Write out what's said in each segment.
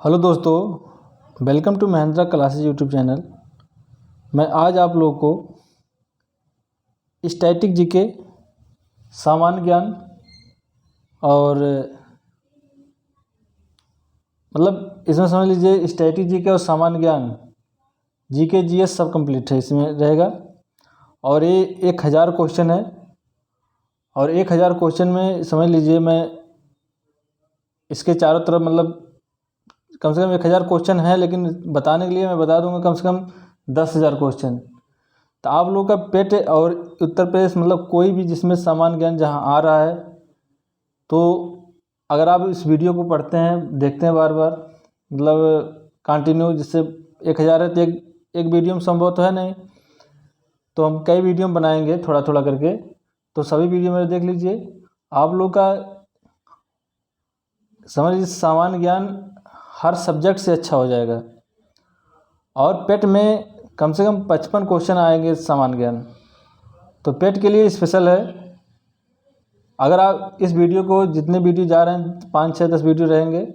Hello दोस्तों, welcome to Mahendra classes YouTube channel. मैं आज आप लोगों को स्टैटिक जीके, सामान्य ज्ञान और इसमें समझ लीजिए स्टैटिक जीके और सामान्य ज्ञान जीके जीएस सब कंप्लीट है इसमें रहेगा। और ये 1000 क्वेश्चन है और 1000 क्वेश्चन में समझ लीजिए मैं इसके चारों तरफ कम से कम 1000 क्वेश्चन है, लेकिन बताने के लिए मैं बता दूंगा कम से कम 10,000 क्वेश्चन। तो आप लोगों का पेट और उत्तर प्रदेश कोई भी जिसमें सामान्य ज्ञान जहां आ रहा है, तो अगर आप इस वीडियो को पढ़ते हैं, देखते हैं बार बार कंटिन्यू, जिससे 1000 है तो एक वीडियो में संभव तो है नहीं, तो हम कई वीडियो में बनाएंगे थोड़ा थोड़ा करके। तो सभी वीडियो मेरे देख लीजिए, आप लोग का समझ लीजिए सामान्य ज्ञान हर सब्जेक्ट से अच्छा हो जाएगा। और पेट में कम से कम 55 क्वेश्चन आएंगे सामान्य ज्ञान, तो पेट के लिए स्पेशल है। अगर आप इस वीडियो को, जितने वीडियो जा रहे हैं 5, 6, 10 वीडियो रहेंगे,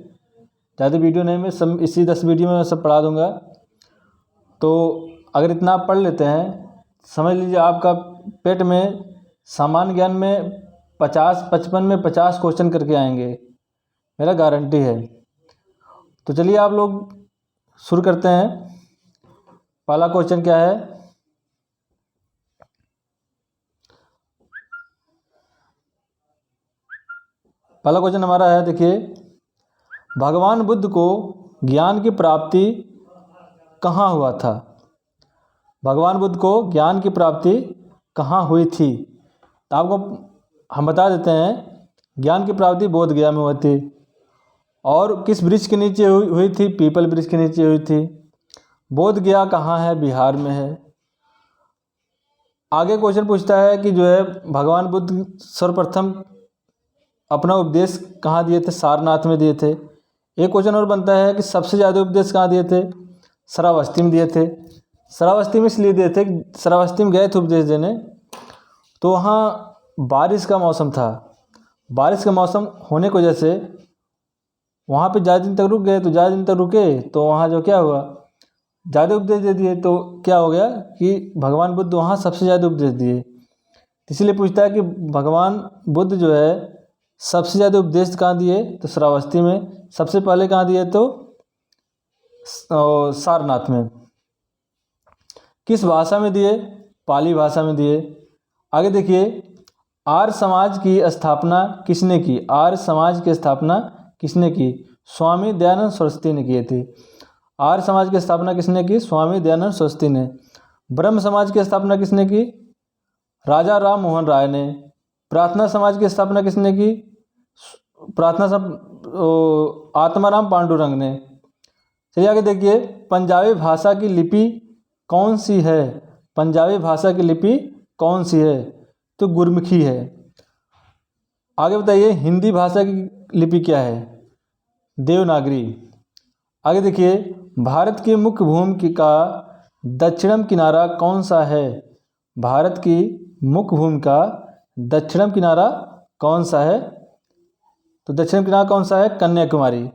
ज़्यादा वीडियो नहीं, मैं सब इसी 10 वीडियो में मैं सब पढ़ा दूँगा। तो अगर इतना आप पढ़ लेते हैं, समझ लीजिए आपका पेट में सामान्य ज्ञान में 55 में 50 क्वेश्चन करके आएंगे, मेरा गारंटी है। तो चलिए आप लोग शुरू करते हैं। पहला क्वेश्चन क्या है? पहला क्वेश्चन हमारा है, देखिए, भगवान बुद्ध को ज्ञान की प्राप्ति कहाँ हुआ था? भगवान बुद्ध को ज्ञान की प्राप्ति कहाँ हुई थी? तो आपको हम बता देते हैं, ज्ञान की प्राप्ति बोध गया में हुई थी। और किस वृक्ष के नीचे हुई थी? पीपल वृक्ष के नीचे हुई थी। बोध गया कहाँ है? बिहार में है। आगे क्वेश्चन पूछता है कि जो है भगवान बुद्ध सर्वप्रथम अपना उपदेश कहाँ दिए थे? सारनाथ में दिए थे। एक क्वेश्चन और बनता है कि सबसे ज़्यादा उपदेश कहाँ दिए थे? श्रावस्ती में दिए थे। श्रावस्ती में इसलिए दिए थे, श्रावस्ती में गए थे उपदेश देने, तो वहाँ बारिश का मौसम था। बारिश का मौसम होने की वजह से वहाँ पे ज़्यादा दिन तक रुक गए। तो ज़्यादा दिन तक रुके तो वहाँ जो क्या हुआ, ज़्यादा उपदेश दे दिए। तो क्या हो गया कि भगवान बुद्ध वहाँ सबसे ज़्यादा उपदेश दिए। इसलिए पूछता है कि भगवान बुद्ध जो है सबसे ज़्यादा उपदेश कहाँ दिए? तो श्रावस्ती में। सबसे पहले कहाँ दिए? तो सारनाथ में। किस भाषा में दिए? पाली भाषा में दिए। आगे देखिए, आर्य समाज की स्थापना किसने की? आर्य समाज की स्थापना किसने की? स्वामी दयानंद सरस्वती ने की थी। आर्य समाज की स्थापना किसने की? स्वामी दयानंद सरस्वती ने। ब्रह्म समाज की स्थापना किसने की? राजा राम मोहन राय ने। प्रार्थना समाज की स्थापना किसने की? आत्माराम पांडुरंग ने। चलिए आगे देखिए, पंजाबी भाषा की लिपि कौन सी है? पंजाबी भाषा की लिपि कौन सी है? तो गुरमुखी है। आगे बताइए, हिंदी भाषा की लिपि क्या है? देवनागरी। आगे देखिए, भारत की मुख्य भूमि का दक्षिणम किनारा कौन सा है? भारत की मुख्य भूमि का दक्षिणम किनारा कौन सा है? तो दक्षिण किनारा कौन सा है? कन्याकुमारी।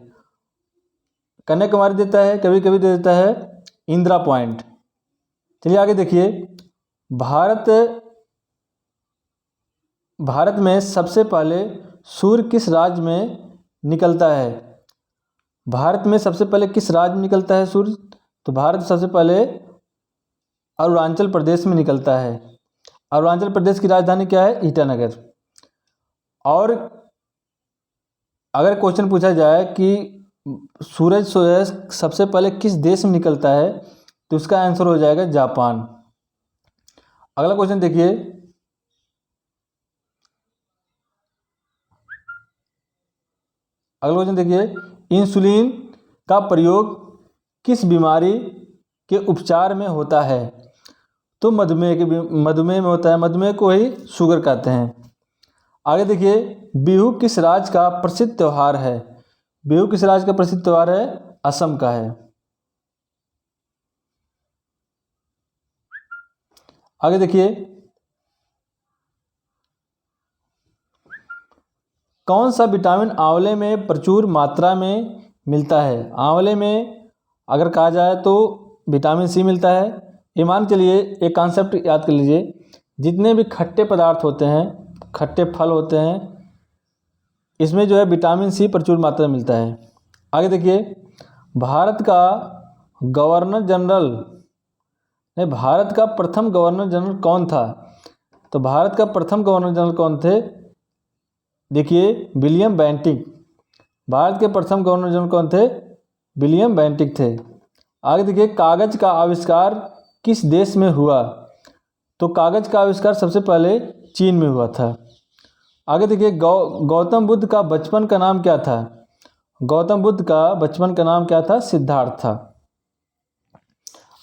कन्याकुमारी देता है, कभी कभी दे देता है इंदिरा पॉइंट। चलिए आगे देखिए, भारत में सबसे पहले सूर्य किस राज्य में निकलता है? भारत में सबसे पहले किस राज्य में निकलता है सूर्य? तो भारत सबसे पहले अरुणाचल प्रदेश में निकलता है। अरुणाचल प्रदेश की राजधानी क्या है? ईटानगर। और अगर क्वेश्चन पूछा जाए कि सूरज सबसे पहले किस देश में निकलता है, तो उसका आंसर हो जाएगा जापान। अगला क्वेश्चन देखिए, इंसुलिन का प्रयोग किस बीमारी के उपचार में होता है? तो मधुमेह में होता है। मधुमेह को ही शुगर कहते हैं। आगे देखिए, बिहू किस राज्य का प्रसिद्ध त्यौहार है? बिहू किस राज्य का प्रसिद्ध त्यौहार है? असम का है। आगे देखिए, कौन सा विटामिन आंवले में प्रचुर मात्रा में मिलता है? आंवले में अगर कहा जाए तो विटामिन सी मिलता है। ये मान के लिए एक कॉन्सेप्ट याद कर लीजिए, जितने भी खट्टे पदार्थ होते हैं, खट्टे फल होते हैं, इसमें जो है विटामिन सी प्रचुर मात्रा में मिलता है। आगे देखिए, भारत का गवर्नर जनरल नहीं, भारत का प्रथम गवर्नर जनरल कौन था? तो भारत का प्रथम गवर्नर जनरल कौन थे? देखिए, विलियम बेंटिक। भारत के प्रथम गवर्नर जनरल कौन थे? विलियम बेंटिक थे। आगे देखिए, कागज का आविष्कार किस देश में हुआ? तो कागज का आविष्कार सबसे पहले चीन में हुआ था। आगे देखिए, गौतम बुद्ध का बचपन का नाम क्या था? गौतम बुद्ध का बचपन का नाम क्या था? सिद्धार्थ था।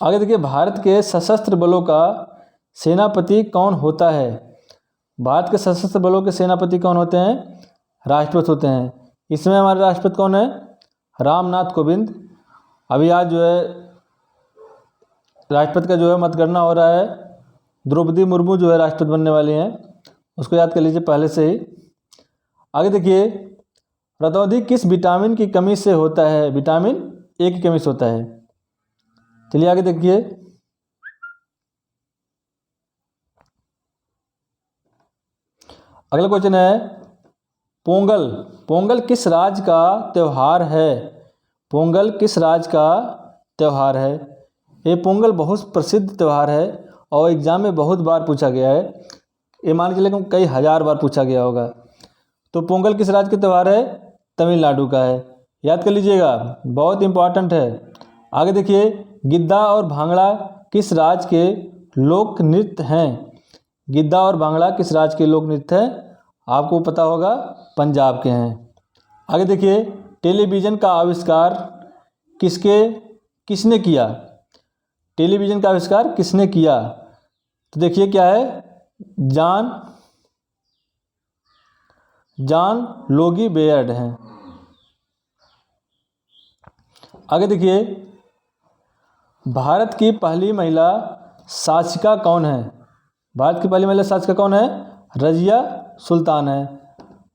आगे देखिए, भारत के सशस्त्र बलों का सेनापति कौन होता है? भारत के सशस्त्र बलों के सेनापति कौन होते हैं? राष्ट्रपति होते हैं। इसमें हमारे राष्ट्रपति कौन है? रामनाथ कोविंद। अभी आज जो है राष्ट्रपति का जो है मतगणना हो रहा है। द्रौपदी मुर्मू जो है राष्ट्रपति बनने वाली हैं, उसको याद कर लीजिए पहले से ही। आगे देखिए, रतौंधी किस विटामिन की कमी से होता है? विटामिन ए की कमी से होता है। चलिए आगे देखिए, अगला क्वेश्चन है पोंगल। पोंगल किस राज्य का त्यौहार है? पोंगल किस राज्य का त्यौहार है? ये पोंगल बहुत प्रसिद्ध त्यौहार है और एग्जाम में बहुत बार पूछा गया है। ये मान के लेकिन कई हजार बार पूछा गया होगा। तो पोंगल किस राज्य का त्यौहार है? तमिलनाडु का है। याद कर लीजिएगा, बहुत इंपॉर्टेंट है। आगे देखिए, गिद्धा और भांगड़ा किस राज्य के लोक नृत्य हैं? गिद्धा और भांगड़ा किस राज्य के लोक नृत्य हैं? आपको पता होगा, पंजाब के हैं। आगे देखिए, टेलीविज़न का आविष्कार किसने किया? टेलीविज़न का आविष्कार किसने किया? तो देखिए क्या है, जॉन लोगी बेयर्ड हैं। आगे देखिए, भारत की पहली महिला शासिका कौन है? भारत की पहली महिला शासिका कौन है? रजिया सुल्तान है।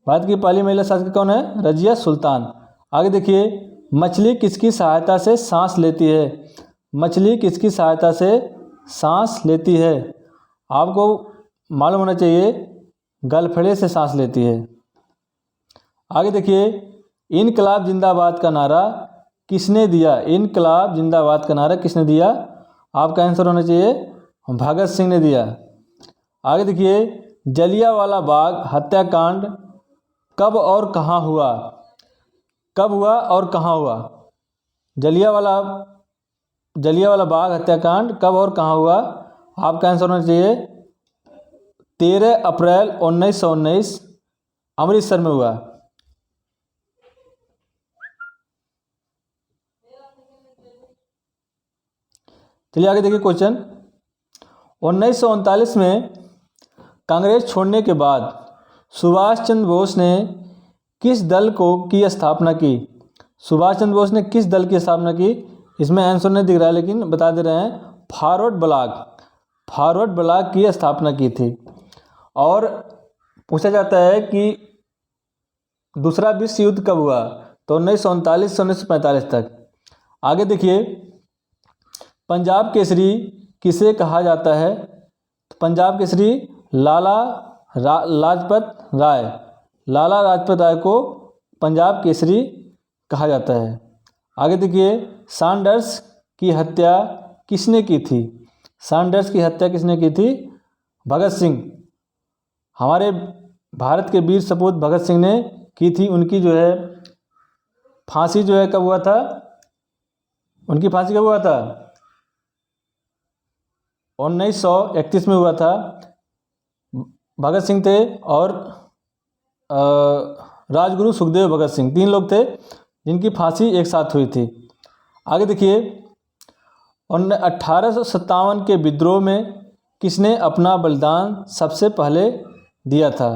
भारत की पहली महिला शासिका कौन है? रजिया सुल्तान। आगे देखिए, मछली किसकी सहायता से सांस लेती है? मछली किसकी सहायता से सांस लेती है? आपको मालूम होना चाहिए, गलफड़े से सांस लेती है। आगे देखिए, इनकलाब जिंदाबाद का नारा किसने दिया? इनकलाब जिंदाबाद का नारा किसने दिया? आपका आंसर होना चाहिए भगत सिंह ने दिया। आगे देखिए, जलियांवाला बाग हत्याकांड कब और कहाँ हुआ? कब हुआ और कहाँ हुआ? जलियांवाला बाग हत्याकांड कब और कहाँ हुआ? आपका आंसर होना चाहिए 13 अप्रैल 1919 अमृतसर में हुआ। चलिए आगे देखिए क्वेश्चन, 1939 में कांग्रेस छोड़ने के बाद सुभाष चंद्र बोस ने किस दल की स्थापना की? सुभाष चंद्र बोस ने किस दल की स्थापना की? इसमें आंसर नहीं दिख रहा है लेकिन बता दे रहे हैं, फॉरवर्ड ब्लॉक की स्थापना की थी। और पूछा जाता है कि दूसरा विश्व युद्ध कब हुआ? तो 1939 से 1945 तक। आगे देखिए, पंजाब केसरी किसे कहा जाता है? पंजाब केसरी लाजपत राय को पंजाब केसरी कहा जाता है। आगे देखिए, सैंडर्स की हत्या किसने की थी? सैंडर्स की हत्या किसने की थी? भगत सिंह। हमारे भारत के वीर सपूत भगत सिंह ने की थी। उनकी जो है फांसी जो है कब हुआ था? उनकी फांसी कब हुआ था? 1931 में हुआ था। भगत सिंह थे और राजगुरु सुखदेव भगत सिंह, 3 लोग थे जिनकी फांसी एक साथ हुई थी। आगे देखिए, 1857 के विद्रोह में किसने अपना बलिदान सबसे पहले दिया था?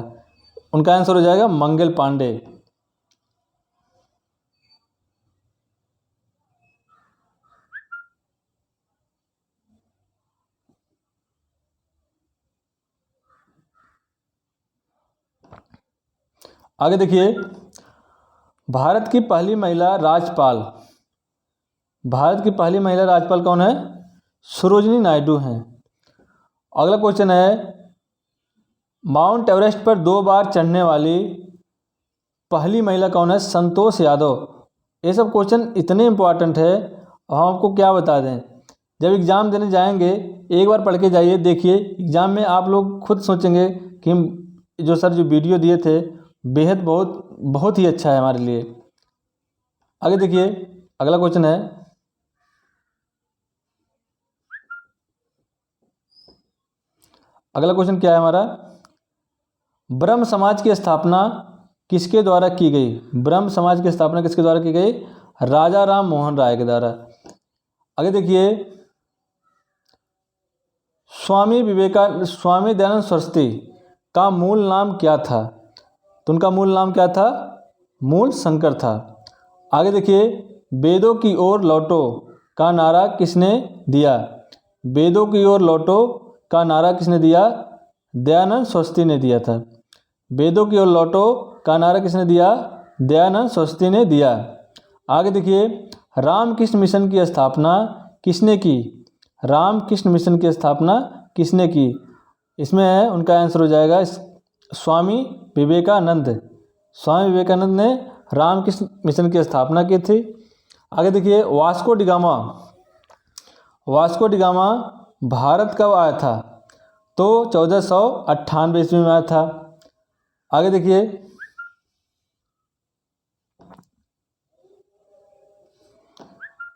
उनका आंसर हो जाएगा मंगल पांडे। आगे देखिए, भारत की पहली महिला राज्यपाल, भारत की पहली महिला राज्यपाल कौन है? सरोजिनी नायडू हैं। अगला क्वेश्चन है, माउंट एवरेस्ट पर 2 बार चढ़ने वाली पहली महिला कौन है? संतोष यादव। ये सब क्वेश्चन इतने इंपॉर्टेंट है, हम आपको क्या बता दें, जब एग्ज़ाम देने जाएंगे एक बार पढ़ के जाइए, देखिए एग्ज़ाम में आप लोग खुद सोचेंगे कि जो सर जो वीडियो दिए थे बेहद बहुत ही अच्छा है हमारे लिए। आगे देखिए, अगला क्वेश्चन है, अगला क्वेश्चन क्या है हमारा? ब्रह्म समाज की स्थापना किसके द्वारा की गई? ब्रह्म समाज की स्थापना किसके द्वारा की गई? राजा राम मोहन राय के द्वारा। आगे देखिए, स्वामी दयानंद सरस्वती का मूल नाम क्या था? तो उनका मूल नाम क्या था? मूल शंकर था। आगे देखिए, वेदों की ओर लौटो का नारा किसने दिया? वेदों की ओर लौटो का नारा किसने दिया? दयानंद सरस्वती ने दिया था। वेदों की ओर लौटो का नारा किसने दिया? दयानंद सरस्वती ने दिया। आगे देखिए, रामकृष्ण मिशन की स्थापना किसने की? रामकृष्ण मिशन की स्थापना किसने की? इसमें उनका आंसर हो जाएगा स्वामी विवेकानंद। स्वामी विवेकानंद ने रामकृष्ण मिशन की स्थापना की थी। आगे देखिए, वास्को डिगामा भारत कब आया था? तो 1498 ईस्वी में आया था। आगे देखिए,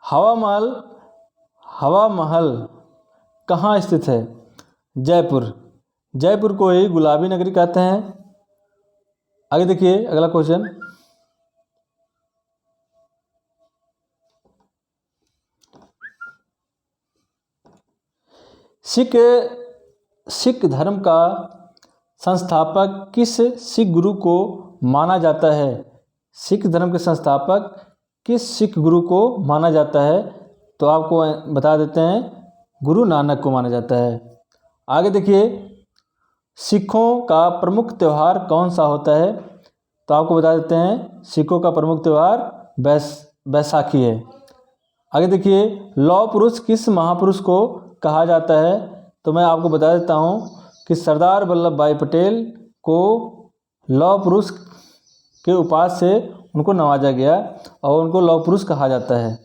हवा महल कहाँ स्थित है? जयपुर। जयपुर को ही गुलाबी नगरी कहते हैं। आगे देखिए, अगला क्वेश्चन, सिख धर्म का संस्थापक किस सिख गुरु को माना जाता है? सिख धर्म के संस्थापक किस सिख गुरु को माना जाता है? तो आपको बता देते हैं, गुरु नानक को माना जाता है। आगे देखिए, सिखों का प्रमुख त्यौहार कौन सा होता है? तो आपको बता देते हैं, सिखों का प्रमुख त्यौहार बैसाखी है। आगे देखिए, लौह पुरुष किस महापुरुष को कहा जाता है? तो मैं आपको बता देता हूँ कि सरदार वल्लभ भाई पटेल को लौह पुरुष के उपाधि से उनको नवाजा गया और उनको लौह पुरुष कहा जाता है।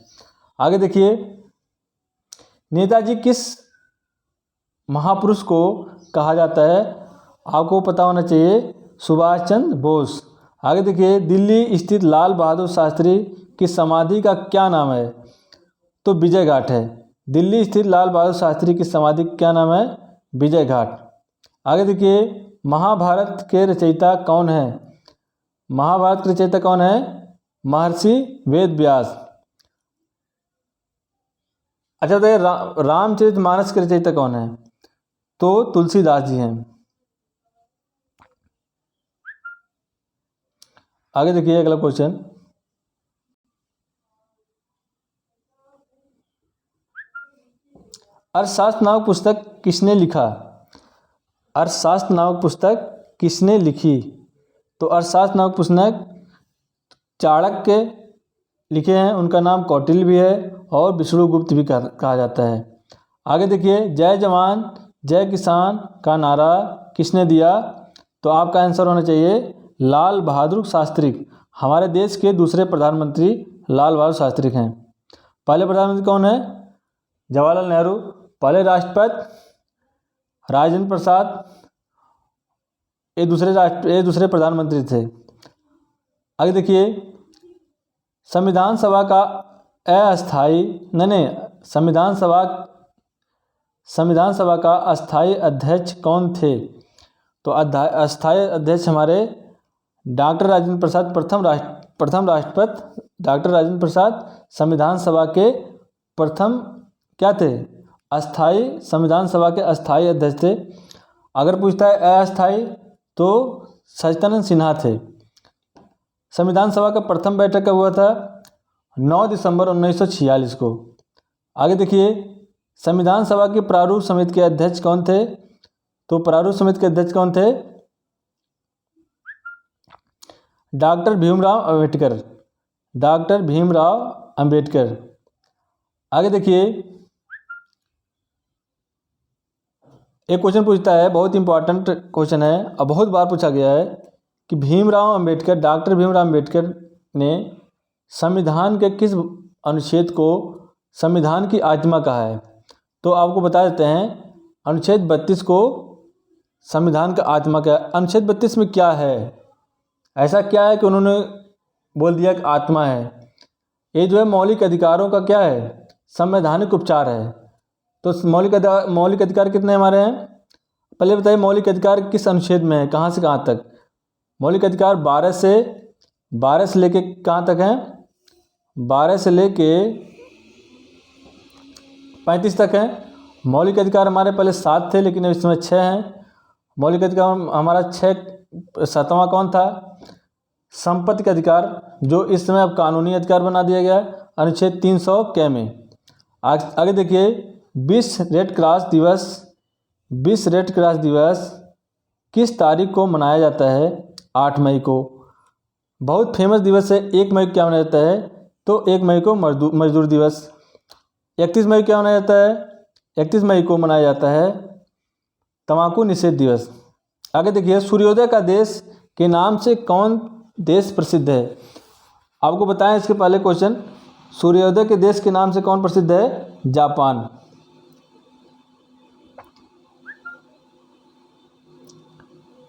आगे देखिए, नेताजी किस महापुरुष को कहा जाता है? आपको पता होना चाहिए, सुभाष चंद्र बोस। आगे देखिए, दिल्ली स्थित लाल बहादुर शास्त्री की समाधि का क्या नाम है? तो विजय घाट है। दिल्ली स्थित लाल बहादुर शास्त्री की समाधि क्या नाम है? विजय घाट। आगे देखिए, महाभारत के रचयिता कौन है? महाभारत के रचयिता कौन है? महर्षि वेद व्यास। अच्छा बताइए, रामचरितमानस के रचयिता कौन है? तो तुलसीदास जी हैं। आगे देखिए, अगला क्वेश्चन, अर्थशास्त्र नामक पुस्तक किसने लिखा? अर्थशास्त्र नामक पुस्तक किसने लिखी? तो अर्थशास्त्र नामक पुस्तक चाणक्य लिखे हैं, उनका नाम कौटिल्य भी है और विष्णुगुप्त भी कहा जाता है। आगे देखिए, जय जवान जय किसान का नारा किसने दिया? तो आपका आंसर होना चाहिए लाल बहादुर शास्त्री। हमारे देश के दूसरे प्रधानमंत्री लाल बहादुर शास्त्री हैं। पहले प्रधानमंत्री कौन है? जवाहरलाल नेहरू। पहले राष्ट्रपति राजेंद्र प्रसाद, ये दूसरे प्रधानमंत्री थे। आगे देखिए, संविधान सभा का अस्थायी संविधान सभा का अस्थायी अध्यक्ष कौन थे? तो अस्थायी अध्यक्ष हमारे डॉक्टर राजेंद्र प्रसाद, प्रथम राष्ट्रपति डॉक्टर राजेंद्र प्रसाद संविधान सभा के प्रथम क्या थे? संविधान सभा के अस्थायी अध्यक्ष थे। अगर पूछता है अस्थायी तो सच्चिदानंद सिन्हा थे। संविधान सभा का प्रथम बैठक कब हुआ था? 9 दिसंबर 1946 को। आगे देखिए, संविधान सभा की प्रारूप समिति के अध्यक्ष कौन थे? तो प्रारूप समिति के अध्यक्ष कौन थे? डॉक्टर भीमराव अम्बेडकर। डॉक्टर भीमराव अंबेडकर। आगे देखिए, एक क्वेश्चन पूछता है, बहुत इंपॉर्टेंट क्वेश्चन है और बहुत बार पूछा गया है कि भीमराव अंबेडकर, डॉक्टर भीमराव अंबेडकर ने संविधान के किस अनुच्छेद को संविधान की आत्मा कहा है? तो आपको बता देते हैं, अनुच्छेद 32 को संविधान का आत्मा क्या है। अनुच्छेद 32 में क्या है, ऐसा क्या है कि उन्होंने बोल दिया कि आत्मा है? ये जो है मौलिक अधिकारों का क्या है, संवैधानिक उपचार है। तो मौलिक अधिकार कितने हमारे हैं? पहले बताइए, मौलिक अधिकार किस अनुच्छेद में है, कहाँ से कहाँ तक? मौलिक अधिकार 12 से लेके कहाँ तक हैं? 12 से लेके 35 तक हैं। मौलिक अधिकार हमारे पहले 7 थे, लेकिन इस समय 6 हैं। मौलिक अधिकार हमारा 7वां कौन था? संपत्ति का अधिकार, जो इस समय अब कानूनी अधिकार बना दिया गया है अनुच्छेद 300 के में। आगे देखिए, विश्व रेड क्रॉस दिवस किस तारीख को मनाया जाता है? 8 मई को। बहुत फेमस दिवस है। 1 मई को क्या मनाया जाता है? तो 1 मई को मजदूर दिवस। 31 मई को क्या मनाया जाता है? 31 मई को मनाया जाता है तंबाकू निषेध दिवस। आगे देखिए, सूर्योदय का देश के नाम से कौन देश प्रसिद्ध है? आपको बताएं इसके पहले क्वेश्चन, सूर्योदय के देश के नाम से कौन प्रसिद्ध है? जापान।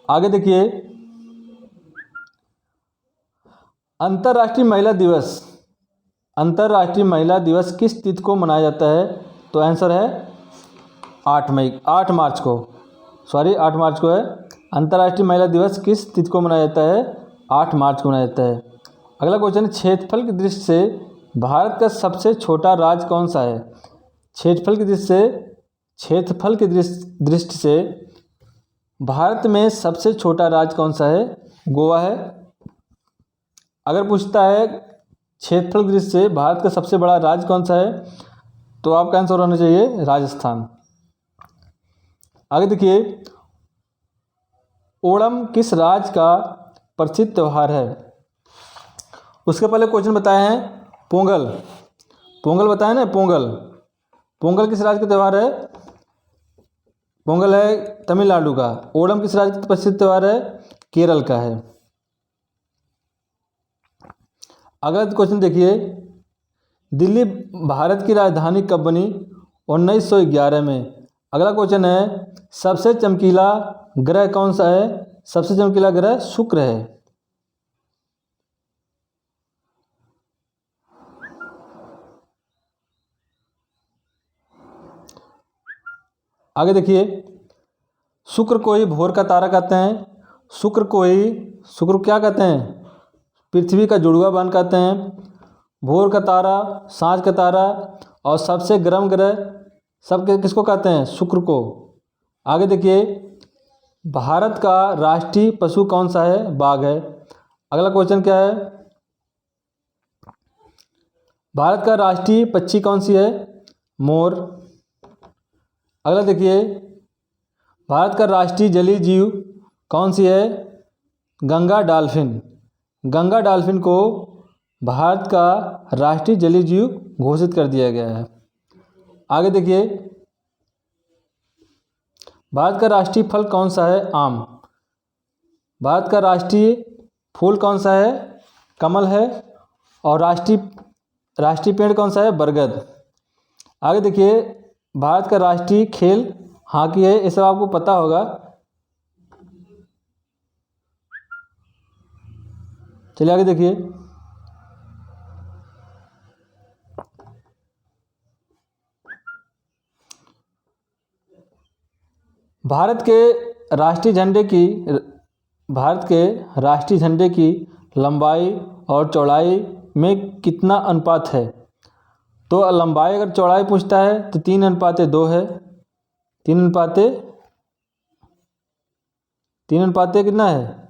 आगे देखिए, अंतर्राष्ट्रीय महिला दिवस किस तिथि को मनाया जाता है? तो आंसर है 8 मार्च को। 8 मार्च को है। अंतर्राष्ट्रीय महिला दिवस किस तिथि को मनाया जाता है? 8 मार्च को मनाया जाता है। अगला क्वेश्चन, क्षेत्रफल की दृष्टि से भारत का सबसे छोटा राज्य कौन सा है? क्षेत्रफल की दृष्टि से भारत में सबसे छोटा राज्य कौन सा है? गोवा है। अगर पूछता है क्षेत्रफल की दृष्टि से भारत का सबसे बड़ा राज्य कौन सा है, तो आपका आंसर होना चाहिए राजस्थान। आगे देखिए, ओणम किस राज्य का प्रसिद्ध त्यौहार है? उसके पहले क्वेश्चन बताए हैं पोंगल बताए ना। पोंगल किस राज्य का त्यौहार है? पोंगल है तमिलनाडु का। ओणम किस राज्य का प्रसिद्ध त्यौहार है? केरल का है। अगला क्वेश्चन देखिए, दिल्ली भारत की राजधानी कब बनी? 1911 में। अगला क्वेश्चन है, सबसे चमकीला ग्रह कौन सा है? सबसे चमकीला ग्रह शुक्र है। आगे देखिए, शुक्र को ही भोर का तारा कहते हैं। शुक्र को क्या कहते हैं? पृथ्वी का जुड़वा बहन कहते हैं। भोर का तारा, सांझ का तारा और सबसे गर्म ग्रह सबके किसको कहते हैं? शुक्र को। आगे देखिए, भारत का राष्ट्रीय पशु कौन सा है? बाघ है। अगला क्वेश्चन क्या है? भारत का राष्ट्रीय पक्षी कौन सी है? मोर। अगला देखिए, भारत का राष्ट्रीय जलीय जीव कौन सी है? गंगा डॉल्फिन को भारत का राष्ट्रीय जलीय जीव घोषित कर दिया गया है। आगे देखिए, भारत का राष्ट्रीय फल कौन सा है? आम। भारत का राष्ट्रीय फूल कौन सा है? कमल है। और राष्ट्रीय पेड़ कौन सा है? बरगद। आगे देखिए, भारत का राष्ट्रीय खेल हॉकी है। ये सब आपको पता होगा। चलिए आगे देखिए, भारत के राष्ट्रीय झंडे की लंबाई और चौड़ाई में कितना अनुपात है? तो लंबाई अगर चौड़ाई पूछता है तो 3:2 है। 3 अनुपात कितना है?